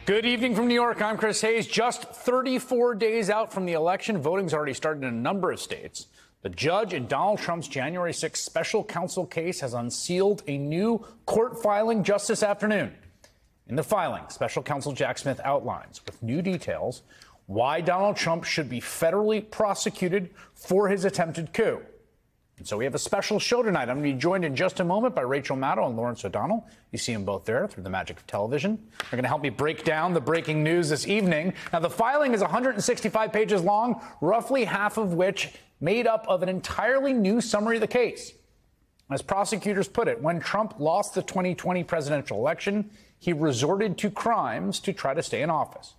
Good evening from New York. I'm Chris Hayes. Just 34 days out from the election, voting's already started in a number of states. The judge in Donald Trump's January 6th special counsel case has unsealed a new court filing just this afternoon. In the filing, special counsel Jack Smith outlines with new details why Donald Trump should be federally prosecuted for his attempted coup. And so we have a special show tonight. I'm going to be joined in just a moment by Rachel Maddow and Lawrence O'Donnell. You see them both there through the magic of television. They're going to help me break down the breaking news this evening. Now, the filing is 165 pages long, roughly half of which made up of an entirely new summary of the case. As prosecutors put it, when Trump lost the 2020 presidential election, he resorted to crimes to try to stay in office.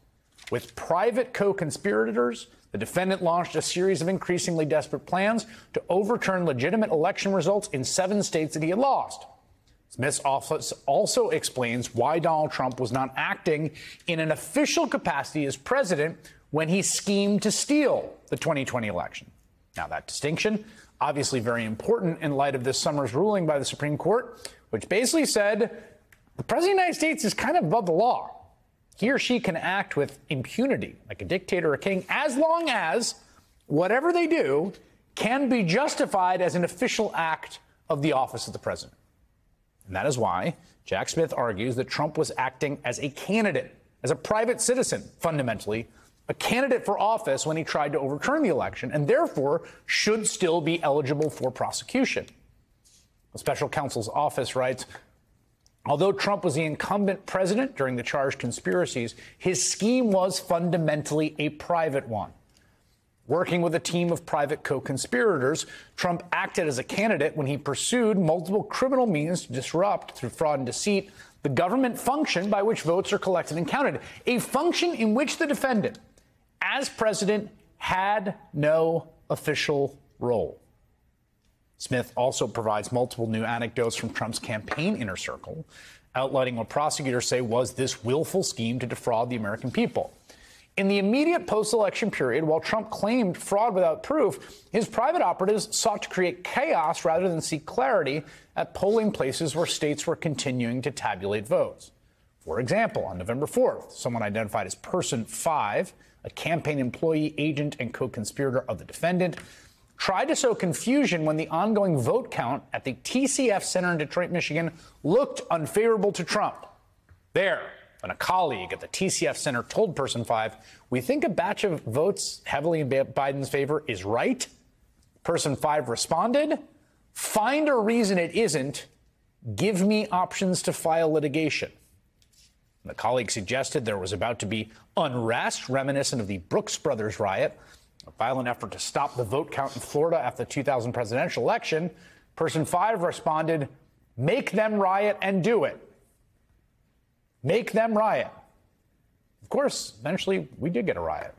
With private co-conspirators, the defendant launched a series of increasingly desperate plans to overturn legitimate election results in 7 states that he had lost. Smith's office also explains why Donald Trump was not acting in an official capacity as president when he schemed to steal the 2020 election. Now, that distinction, obviously very important in light of this summer's ruling by the Supreme Court, which basically said the president of the United States is kind of above the law. He or she can act with impunity, like a dictator or a king, as long as whatever they do can be justified as an official act of the office of the president. And that is why Jack Smith argues that Trump was acting as a candidate, as a private citizen, fundamentally, a candidate for office when he tried to overturn the election, and therefore should still be eligible for prosecution. The special counsel's office writes, although Trump was the incumbent president during the charged conspiracies, his scheme was fundamentally a private one. Working with a team of private co-conspirators, Trump acted as a candidate when he pursued multiple criminal means to disrupt, through fraud and deceit, the government function by which votes are collected and counted, a function in which the defendant, as president, had no official role. Smith also provides multiple new anecdotes from Trump's campaign inner circle, outlining what prosecutors say was this willful scheme to defraud the American people. In the immediate post-election period, while Trump claimed fraud without proof, his private operatives sought to create chaos rather than seek clarity at polling places where states were continuing to tabulate votes. For example, on November 4th, someone identified as Person 5, a campaign employee, agent, and co-conspirator of the defendant, tried to sow confusion when the ongoing vote count at the TCF Center in Detroit, Michigan, looked unfavorable to Trump. There, when a colleague at the TCF Center told Person 5, we think a batch of votes heavily in Biden's favor is right, Person 5 responded, find a reason it isn't, give me options to file litigation. The colleague suggested there was about to be unrest reminiscent of the Brooks Brothers riot, a violent effort to stop the vote count in Florida after the 2000 presidential election. Person 5 responded, make them riot and do it. Make them riot. Of course, eventually we did get a riot.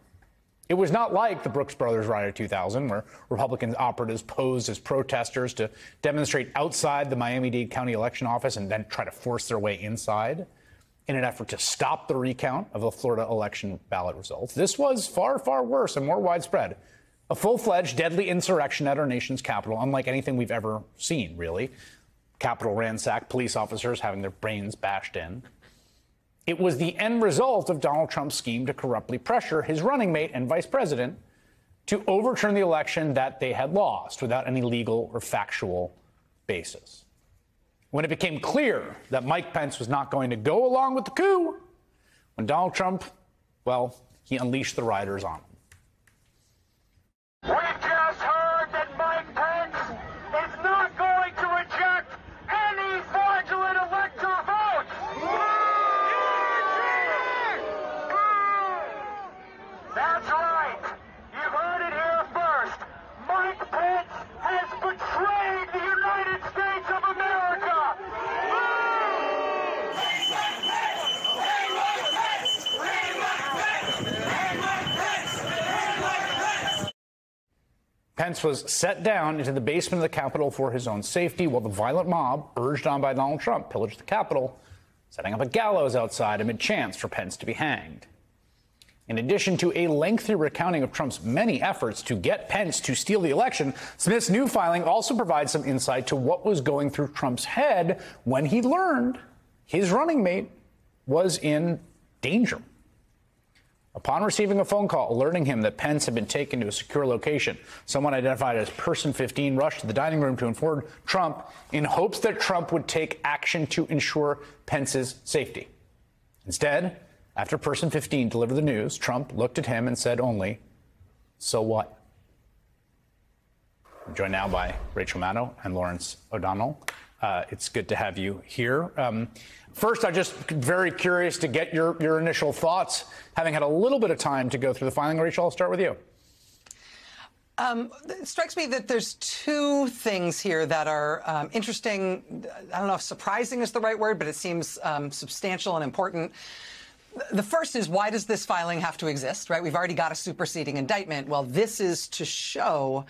It was not like the Brooks Brothers riot of 2000, where Republican operatives posed as protesters to demonstrate outside the Miami-Dade County election office and then try to force their way inside in an effort to stop the recount of the Florida election ballot results. This was far, far worse and more widespread. A full-fledged, deadly insurrection at our nation's capital, unlike anything we've ever seen, really. Capitol ransacked, police officers having their brains bashed in. It was the end result of Donald Trump's scheme to corruptly pressure his running mate and vice president to overturn the election that they had lost without any legal or factual basis. When it became clear that Mike Pence was not going to go along with the coup, when Donald Trump, well, he unleashed the rioters on him. We just heard that Mike Pence is not going to reject any fraudulent elector votes. That's right. You heard it here first. Mike Pence has betrayed the United States of America. Pence was set down into the basement of the Capitol for his own safety while the violent mob, urged on by Donald Trump, pillaged the Capitol, setting up a gallows outside amid chants for Pence to be hanged. In addition to a lengthy recounting of Trump's many efforts to get Pence to steal the election, Smith's new filing also provides some insight to what was going through Trump's head when he learned his running mate was in danger. Upon receiving a phone call alerting him that Pence had been taken to a secure location, someone identified as Person 15 rushed to the dining room to inform Trump in hopes that Trump would take action to ensure Pence's safety. Instead, after Person 15 delivered the news, Trump looked at him and said only, "So what?" I'm joined now by Rachel Maddow and Lawrence O'Donnell. It's good to have you here. First, I'm just very curious to get your initial thoughts, having had a little bit of time to go through the filing. Rachel, I'll start with you. It strikes me that there's two things here that are interesting. I don't know if surprising is the right word, but it seems substantial and important. The first is, why does this filing have to exist, right? We've already got a superseding indictment. Well, this is to show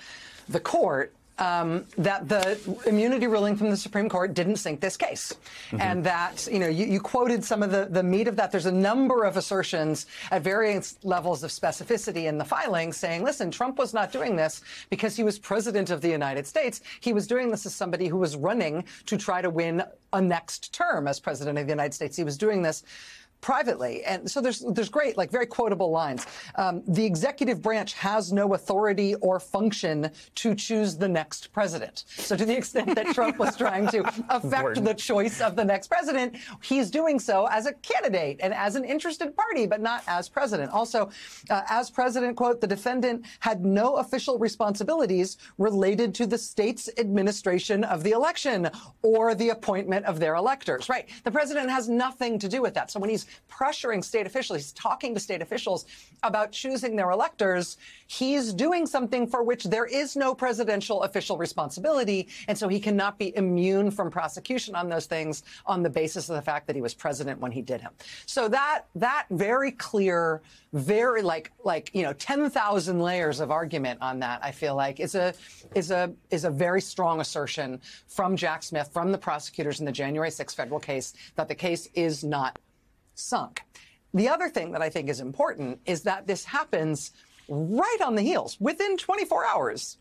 the court that the immunity ruling from the Supreme Court didn't sink this case. Mm-hmm. And that, you quoted some of the meat of that. There's a number of assertions at various levels of specificity in the filing saying, listen, Trump was not doing this because he was president of the United States. He was doing this as somebody who was running to try to win a next term as president of the United States. He was doing this privately. And so there's great, very quotable lines. The executive branch has no authority or function to choose the next president. So to the extent that Trump was trying to affect the choice of the next president, he's doing so as a candidate and as an interested party, but not as president. Also, as president, quote, the defendant had no official responsibilities related to the state's administration of the election or the appointment of their electors. Right. The president has nothing to do with that. So when he's pressuring state officials, he's talking to state officials about choosing their electors, he's doing something for which there is no presidential official responsibility, and so he cannot be immune from prosecution on those things on the basis of the fact that he was president when he did him. So that very clear, very 10,000 layers of argument on that, I feel like is a very strong assertion from Jack Smith, from the prosecutors in the January 6th federal case, that the case is not sunk. The other thing that I think is important is that this happens right on the heels, within 24 hours,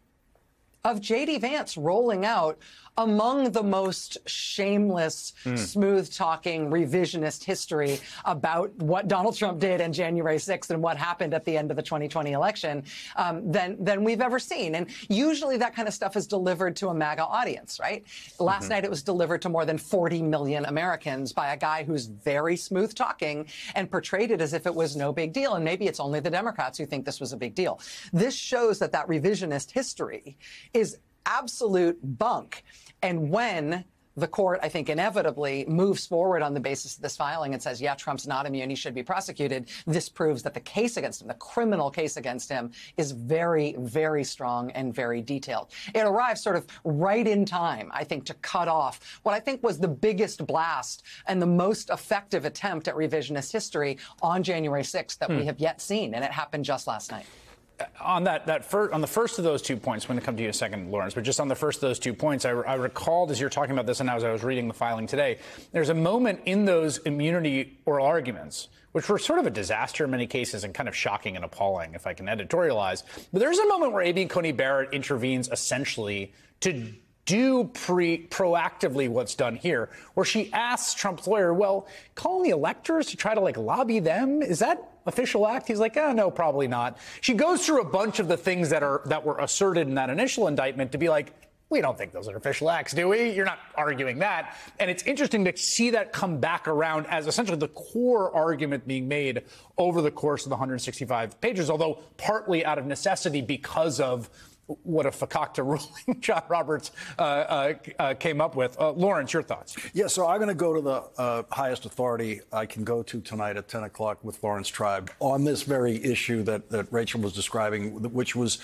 of J.D. Vance rolling out among the most shameless, smooth-talking, revisionist history about what Donald Trump did on January 6th and what happened at the end of the 2020 election than we've ever seen. And usually that kind of stuff is delivered to a MAGA audience, right? Last night it was delivered to more than 40 million Americans by a guy who's very smooth-talking and portrayed it as if it was no big deal. And maybe it's only the Democrats who think this was a big deal. This shows that revisionist history is absolute bunk. And when the court, I think, inevitably moves forward on the basis of this filing and says, yeah, Trump's not immune, he should be prosecuted, this proves that the case against him, the criminal case against him, is very, very strong and very detailed. It arrives sort of right in time, I think, to cut off what I think was the biggest blast and the most effective attempt at revisionist history on January 6th that we have yet seen. And it happened just last night. On on the first of those 2 points, I'm going to come to you in a second, Lawrence, but just on the first of those 2 points, I recalled as you're talking about this and as I was reading the filing today, there's a moment in those immunity oral arguments, which were sort of a disaster in many cases and kind of shocking and appalling, if I can editorialize. But there's a moment where Amy Coney Barrett intervenes essentially to do proactively what's done here, where she asks Trump's lawyer, well, calling the electors to try to lobby them, is that official act? He's like, oh, no, probably not. She goes through a bunch of the things that were asserted in that initial indictment to be like, we don't think those are official acts, do we? You're not arguing that. And it's interesting to see that come back around as essentially the core argument being made over the course of the 165 pages, although partly out of necessity because of what a fakakta ruling John Roberts came up with. Lawrence, your thoughts? Yeah, so I'm going to go to the highest authority I can go to tonight at 10 o'clock with Lawrence Tribe on this very issue that Rachel was describing, which was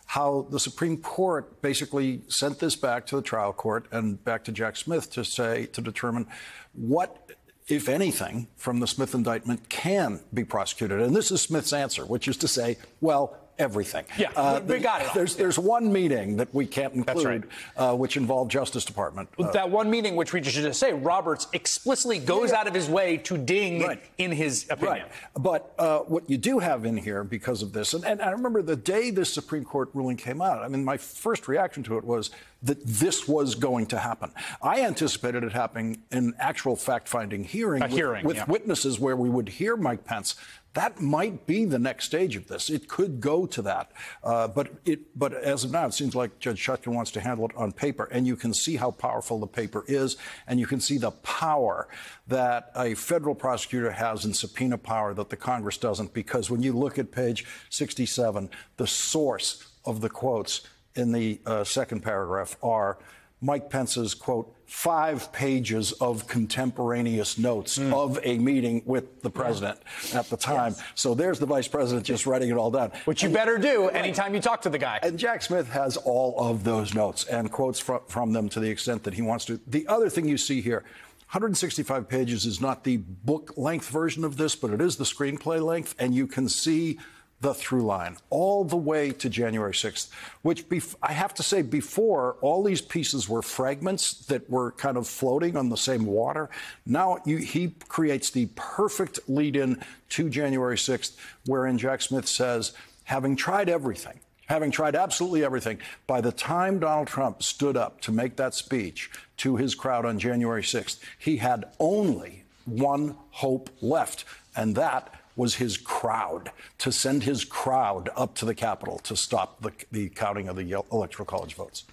how the Supreme Court basically sent this back to the trial court and back to Jack Smith to determine what, if anything, from the Smith indictment can be prosecuted. And this is Smith's answer, which is to say, well, everything. Yeah, we got it. There's one meeting that we can't include, right. Which involved Justice Department. That one meeting, which we should just say, Roberts explicitly goes out of his way to ding in his opinion. Right. But what you do have in here because of this, and I remember the day this Supreme Court ruling came out, I mean, my first reaction to it was, that this was going to happen. I anticipated it happening in actual fact-finding hearing with witnesses where we would hear Mike Pence. That might be the next stage of this. It could go to that. But as of now, it seems like Judge Chutkan wants to handle it on paper. And you can see how powerful the paper is. And you can see the power that a federal prosecutor has in subpoena power that the Congress doesn't. Because when you look at page 67, the source of the quotes in the second paragraph are Mike Pence's, quote, 5 pages of contemporaneous notes of a meeting with the president at the time. Yes. So there's the vice president just writing it all down. Which you better do anytime you talk to the guy. And Jack Smith has all of those notes and quotes from them to the extent that he wants to. The other thing you see here, 165 pages is not the book-length version of this, but it is the screenplay length, and you can see the through line all the way to January 6th, which I have to say, before, all these pieces were fragments that were kind of floating on the same water. Now he creates the perfect lead-in to January 6th, wherein Jack Smith says, having tried everything, having tried absolutely everything, by the time Donald Trump stood up to make that speech to his crowd on January 6th, he had only one hope left, and that was his crowd, to send his crowd up to the Capitol to stop the counting of the Electoral College votes.